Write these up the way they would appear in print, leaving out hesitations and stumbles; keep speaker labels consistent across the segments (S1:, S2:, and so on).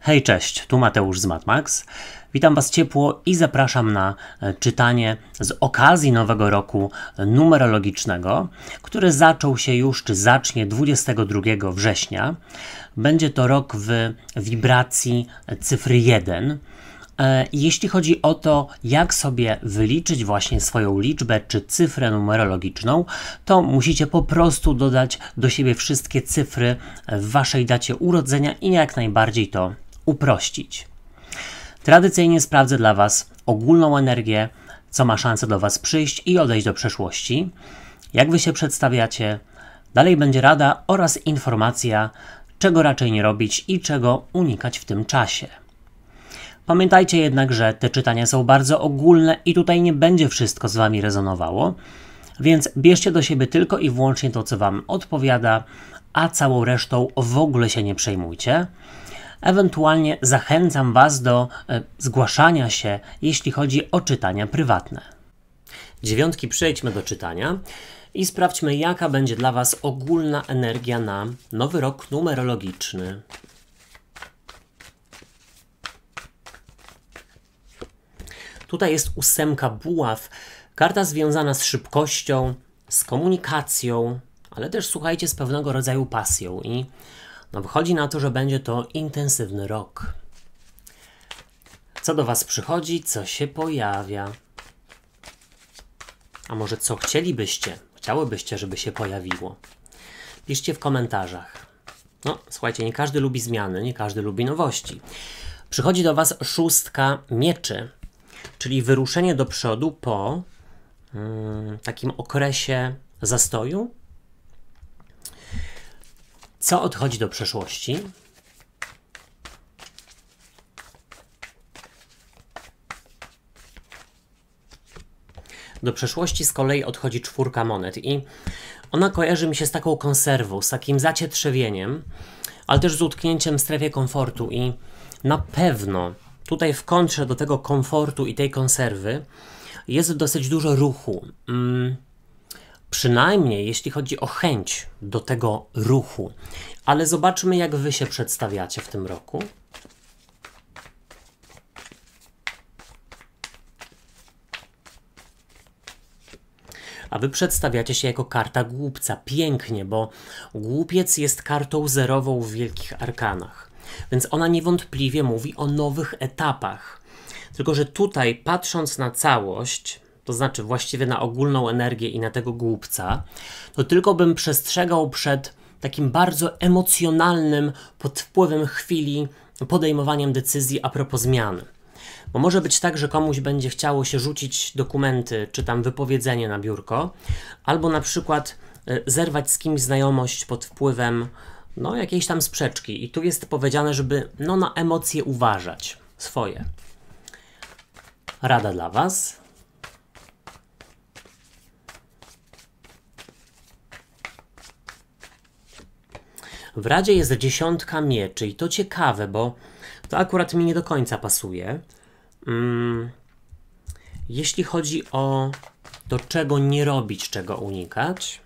S1: Hej, cześć, tu Mateusz z MatMax. Witam Was ciepło i zapraszam na czytanie z okazji nowego roku numerologicznego, który zaczął się już, czy zacznie 22 września. Będzie to rok w wibracji cyfry 1. Jeśli chodzi o to, jak sobie wyliczyć właśnie swoją liczbę czy cyfrę numerologiczną, to musicie po prostu dodać do siebie wszystkie cyfry w Waszej dacie urodzenia i jak najbardziej to uprościć. Tradycyjnie sprawdzę dla Was ogólną energię, co ma szansę do Was przyjść i odejść do przeszłości, jak Wy się przedstawiacie, dalej będzie rada oraz informacja, czego raczej nie robić i czego unikać w tym czasie. Pamiętajcie jednak, że te czytania są bardzo ogólne i tutaj nie będzie wszystko z Wami rezonowało, więc bierzcie do siebie tylko i wyłącznie to, co Wam odpowiada, a całą resztą w ogóle się nie przejmujcie. Ewentualnie zachęcam Was do zgłaszania się, jeśli chodzi o czytania prywatne. Dziewiątki, przejdźmy do czytania i sprawdźmy, jaka będzie dla Was ogólna energia na nowy rok numerologiczny. Tutaj jest 8 buław, karta związana z szybkością, z komunikacją, ale też, słuchajcie, z pewnego rodzaju pasją i wychodzi na to, że będzie to intensywny rok. Co do Was przychodzi, co się pojawia? A może co chciałybyście, żeby się pojawiło? Piszcie w komentarzach. No, słuchajcie, nie każdy lubi zmiany, nie każdy lubi nowości. Przychodzi do Was 6 mieczy, czyli wyruszenie do przodu po takim okresie zastoju. Co odchodzi do przeszłości? Do przeszłości z kolei odchodzi 4 monet i ona kojarzy mi się z taką konserwą, z takim zacietrzewieniem, ale też z utknięciem w strefie komfortu i na pewno tutaj w kontrze do tego komfortu i tej konserwy jest dosyć dużo ruchu. Przynajmniej jeśli chodzi o chęć do tego ruchu. Ale zobaczmy, jak Wy się przedstawiacie w tym roku. A Wy przedstawiacie się jako karta głupca. Pięknie, bo głupiec jest kartą zerową w wielkich arkanach. Więc ona niewątpliwie mówi o nowych etapach. Tylko że tutaj, patrząc na całość, to znaczy właściwie na ogólną energię i na tego głupca, to tylko bym przestrzegał przed takim bardzo emocjonalnym, pod wpływem chwili, podejmowaniem decyzji a propos zmian. Bo może być tak, że komuś będzie chciało się rzucić dokumenty, czy tam wypowiedzenie na biurko, albo na przykład zerwać z kimś znajomość pod wpływem jakiejś tam sprzeczki. I tu jest powiedziane, żeby na emocje uważać swoje. Rada dla Was. W Radzie jest 10 mieczy i to ciekawe, bo to akurat mi nie do końca pasuje. Jeśli chodzi o to, czego nie robić, czego unikać.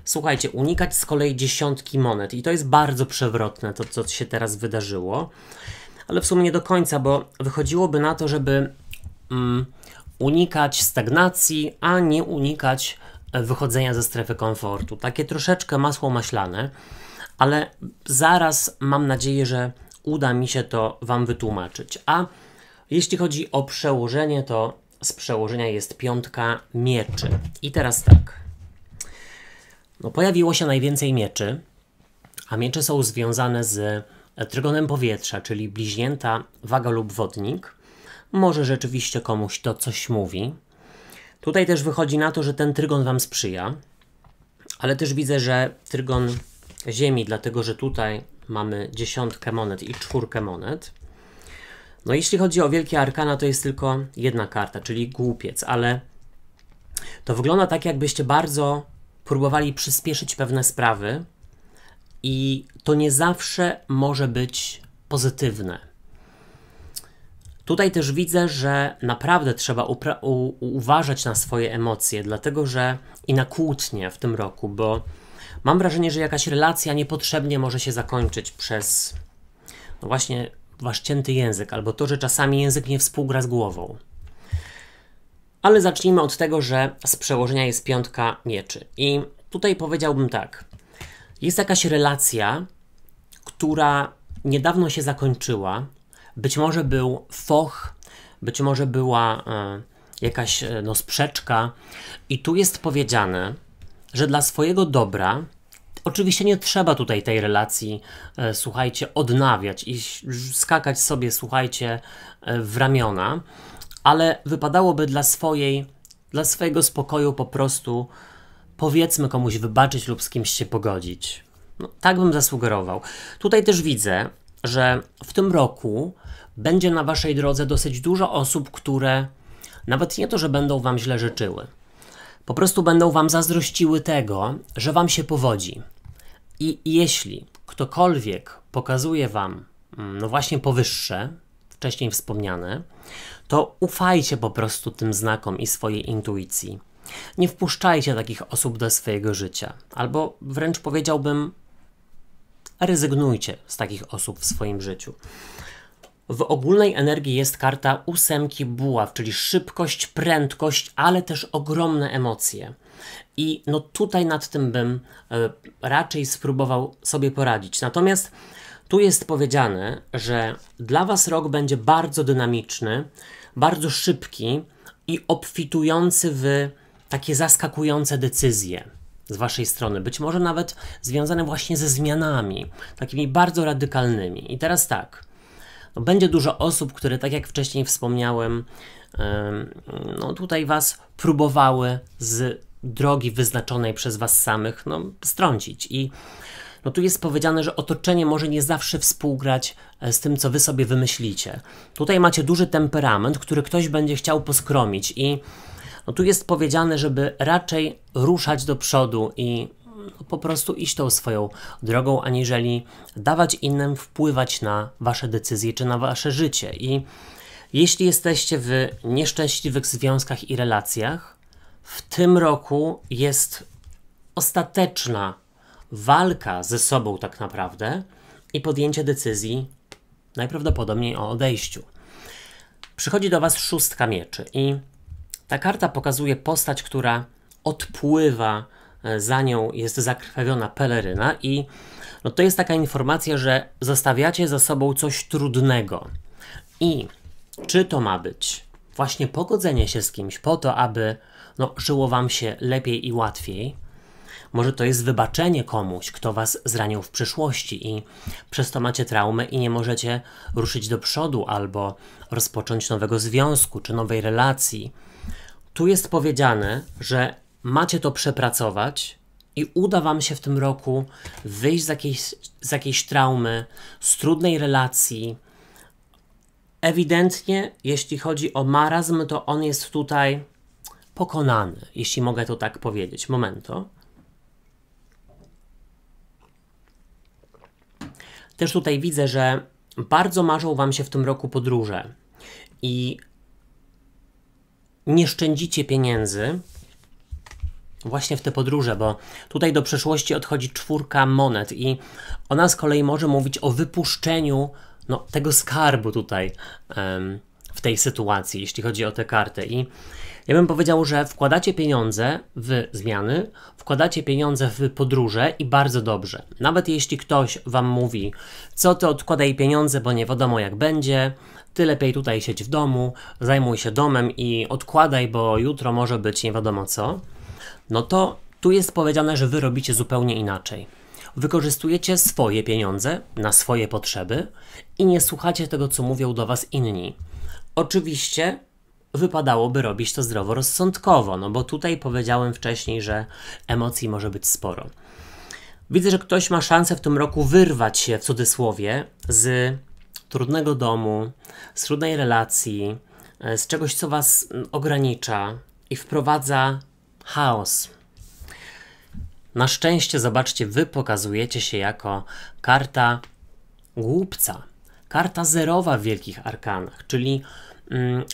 S1: Słuchajcie, unikać z kolei 10 monet i to jest bardzo przewrotne, to co się teraz wydarzyło. Ale w sumie nie do końca, bo wychodziłoby na to, żeby unikać stagnacji, a nie unikać wychodzenia ze strefy komfortu. Takie troszeczkę masło maślane, ale zaraz mam nadzieję, że uda mi się to Wam wytłumaczyć. A jeśli chodzi o przełożenie, to z przełożenia jest 5 mieczy. I teraz tak. Pojawiło się najwięcej mieczy, a miecze są związane z trygonem powietrza, czyli bliźnięta, waga lub wodnik. Może rzeczywiście komuś to coś mówi. Tutaj też wychodzi na to, że ten trygon Wam sprzyja, ale też widzę, że trygon Ziemi, dlatego że tutaj mamy 10 monet i 4 monet. Jeśli chodzi o wielkie arkana, to jest tylko jedna karta, czyli głupiec, ale to wygląda tak, jakbyście bardzo próbowali przyspieszyć pewne sprawy i to nie zawsze może być pozytywne. Tutaj też widzę, że naprawdę trzeba uważać na swoje emocje, dlatego że i na kłótnie w tym roku, bo Mam wrażenie, że jakaś relacja niepotrzebnie może się zakończyć przez, no właśnie, wasz cięty język, albo to, że czasami język nie współgra z głową. Ale zacznijmy od tego, że z przełożenia jest piątka mieczy. I tutaj powiedziałbym tak. Jest jakaś relacja, która niedawno się zakończyła. Być może był foch, być może była jakaś sprzeczka. I tu jest powiedziane, że dla swojego dobra, oczywiście nie trzeba tutaj tej relacji, słuchajcie, odnawiać i skakać sobie, słuchajcie, w ramiona, ale wypadałoby dla swojego spokoju po prostu, powiedzmy, komuś wybaczyć lub z kimś się pogodzić. No, tak bym zasugerował. Tutaj też widzę, że w tym roku będzie na waszej drodze dosyć dużo osób, które nawet nie to, że będą wam źle życzyły, po prostu będą wam zazdrościły tego, że wam się powodzi. I jeśli ktokolwiek pokazuje wam, no właśnie powyższe, wcześniej wspomniane, to ufajcie po prostu tym znakom i swojej intuicji. Nie wpuszczajcie takich osób do swojego życia. Albo wręcz powiedziałbym, rezygnujcie z takich osób w swoim życiu. W ogólnej energii jest karta 8 buław, czyli szybkość, prędkość, ale też ogromne emocje. I no tutaj nad tym bym raczej spróbował sobie poradzić. Natomiast tu jest powiedziane, że dla was rok będzie bardzo dynamiczny, bardzo szybki i obfitujący w takie zaskakujące decyzje z waszej strony. Być może nawet związane właśnie ze zmianami, takimi bardzo radykalnymi. I teraz tak, no będzie dużo osób, które, tak jak wcześniej wspomniałem, no tutaj was próbowały z drogi wyznaczonej przez was samych strącić. I no tu jest powiedziane, że otoczenie może nie zawsze współgrać z tym, co wy sobie wymyślicie. Tutaj macie duży temperament, który ktoś będzie chciał poskromić i no tu jest powiedziane, żeby raczej ruszać do przodu i po prostu iść tą swoją drogą, aniżeli dawać innym wpływać na wasze decyzje czy na wasze życie. I jeśli jesteście w nieszczęśliwych związkach i relacjach, w tym roku jest ostateczna walka ze sobą tak naprawdę i podjęcie decyzji najprawdopodobniej o odejściu. Przychodzi do was 6 mieczy i ta karta pokazuje postać, która odpływa, za nią jest zakrwawiona peleryna i no to jest taka informacja, że zostawiacie za sobą coś trudnego. I czy to ma być właśnie pogodzenie się z kimś po to, aby żyło wam się lepiej i łatwiej? Może to jest wybaczenie komuś, kto was zranił w przeszłości i przez to macie traumę i nie możecie ruszyć do przodu albo rozpocząć nowego związku czy nowej relacji. Tu jest powiedziane, że macie to przepracować i uda wam się w tym roku wyjść z jakiejś traumy, z trudnej relacji. Ewidentnie, jeśli chodzi o marazm, to on jest tutaj pokonany, jeśli mogę to tak powiedzieć. Momento. Też tutaj widzę, że bardzo marzą wam się w tym roku podróże i nie szczędzicie pieniędzy właśnie w te podróże, bo tutaj do przeszłości odchodzi 4 monet i ona z kolei może mówić o wypuszczeniu tego skarbu tutaj w tej sytuacji, jeśli chodzi o tę kartę. I ja bym powiedział, że wkładacie pieniądze w zmiany, wkładacie pieniądze w podróże i bardzo dobrze. Nawet jeśli ktoś wam mówi, co ty odkładaj pieniądze, bo nie wiadomo jak będzie, ty lepiej tutaj siedź w domu, zajmuj się domem i odkładaj, bo jutro może być nie wiadomo co, no to tu jest powiedziane, że wy robicie zupełnie inaczej. Wykorzystujecie swoje pieniądze na swoje potrzeby i nie słuchacie tego, co mówią do was inni. Oczywiście wypadałoby robić to zdroworozsądkowo, bo tutaj powiedziałem wcześniej, że emocji może być sporo. Widzę, że ktoś ma szansę w tym roku wyrwać się, w cudzysłowie, z trudnego domu, z trudnej relacji, z czegoś, co was ogranicza i wprowadza chaos. Na szczęście, zobaczcie, wy pokazujecie się jako karta głupca, karta zerowa w wielkich arkanach, czyli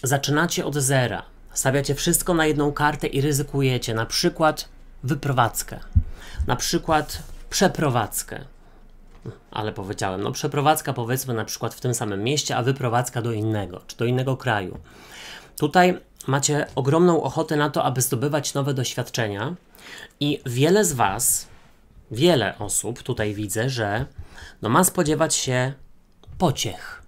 S1: zaczynacie od zera, stawiacie wszystko na jedną kartę i ryzykujecie, na przykład wyprowadzkę. na przykład przeprowadzkę. Ale powiedziałem, no przeprowadzka powiedzmy na przykład w tym samym mieście, a wyprowadzka do innego, czy do innego kraju. Tutaj macie ogromną ochotę na to, aby zdobywać nowe doświadczenia i wiele z Was, wiele osób tutaj widzę, że no ma spodziewać się pociech.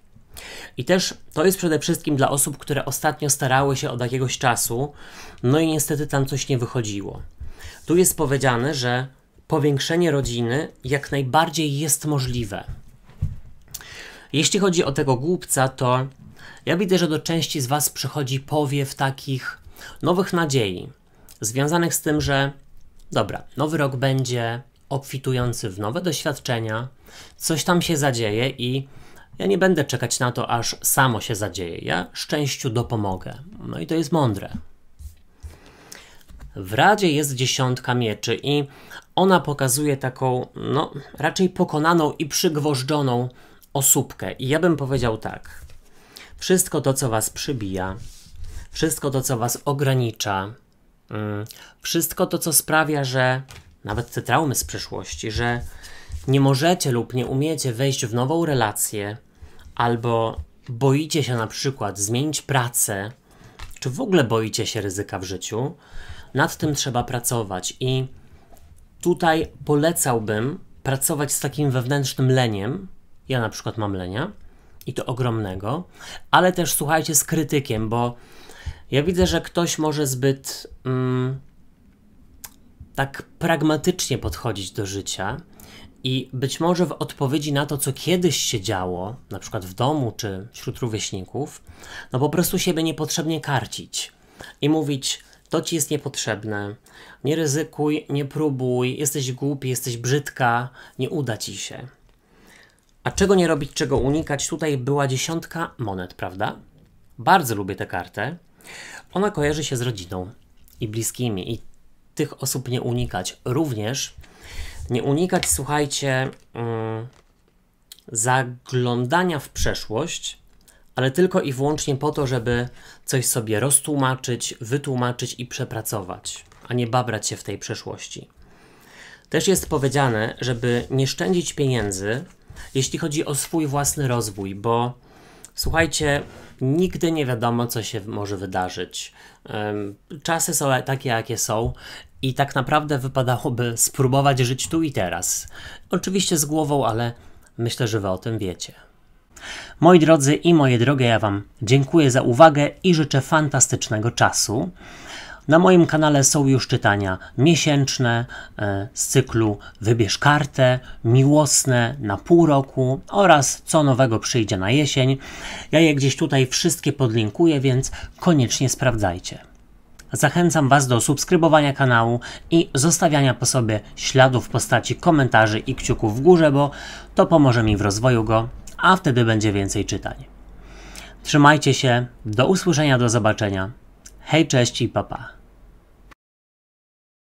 S1: I też to jest przede wszystkim dla osób, które ostatnio starały się od jakiegoś czasu, no i niestety tam coś nie wychodziło. Tu jest powiedziane, że powiększenie rodziny jak najbardziej jest możliwe. Jeśli chodzi o tego głupca, to ja widzę, że do części z Was przychodzi powiew takich nowych nadziei, związanych z tym, że dobra, nowy rok będzie obfitujący w nowe doświadczenia, coś tam się zadzieje i ja nie będę czekać na to, aż samo się zadzieje. Ja szczęściu dopomogę. No i to jest mądre. W Radzie jest 10 mieczy i ona pokazuje taką, no, raczej pokonaną i przygwożdżoną osóbkę. I ja bym powiedział tak. Wszystko to, co Was przybija, wszystko to, co Was ogranicza, wszystko to, co sprawia, że nawet te traumy z przeszłości, że nie możecie lub nie umiecie wejść w nową relację, albo boicie się na przykład zmienić pracę, czy w ogóle boicie się ryzyka w życiu, nad tym trzeba pracować i tutaj polecałbym pracować z takim wewnętrznym leniem. Ja na przykład mam lenia i to ogromnego, ale też słuchajcie z krytykiem, bo ja widzę, że ktoś może zbyt tak pragmatycznie podchodzić do życia i być może w odpowiedzi na to, co kiedyś się działo, na przykład w domu czy wśród rówieśników, no po prostu siebie niepotrzebnie karcić i mówić, to Ci jest niepotrzebne, nie ryzykuj, nie próbuj, jesteś głupi, jesteś brzydka, nie uda Ci się. A czego nie robić, czego unikać? Tutaj była 10 monet, prawda? Bardzo lubię tę kartę. Ona kojarzy się z rodziną i bliskimi i tych osób nie unikać. Również nie unikać, słuchajcie, zaglądania w przeszłość, ale tylko i wyłącznie po to, żeby coś sobie roztłumaczyć, wytłumaczyć i przepracować, a nie babrać się w tej przeszłości. Też jest powiedziane, żeby nie szczędzić pieniędzy, jeśli chodzi o swój własny rozwój, bo słuchajcie, nigdy nie wiadomo, co się może wydarzyć. Czasy są takie, jakie są i tak naprawdę wypadałoby spróbować żyć tu i teraz. Oczywiście z głową, ale myślę, że Wy o tym wiecie. Moi drodzy i moje drogie, ja Wam dziękuję za uwagę i życzę fantastycznego czasu. Na moim kanale są już czytania miesięczne z cyklu Wybierz kartę, miłosne na pół roku oraz co nowego przyjdzie na jesień. Ja je gdzieś tutaj wszystkie podlinkuję, więc koniecznie sprawdzajcie. Zachęcam Was do subskrybowania kanału i zostawiania po sobie śladów w postaci komentarzy i kciuków w górze, bo to pomoże mi w rozwoju go, a wtedy będzie więcej czytań. Trzymajcie się, do usłyszenia, do zobaczenia. Hej, cześć i pa pa.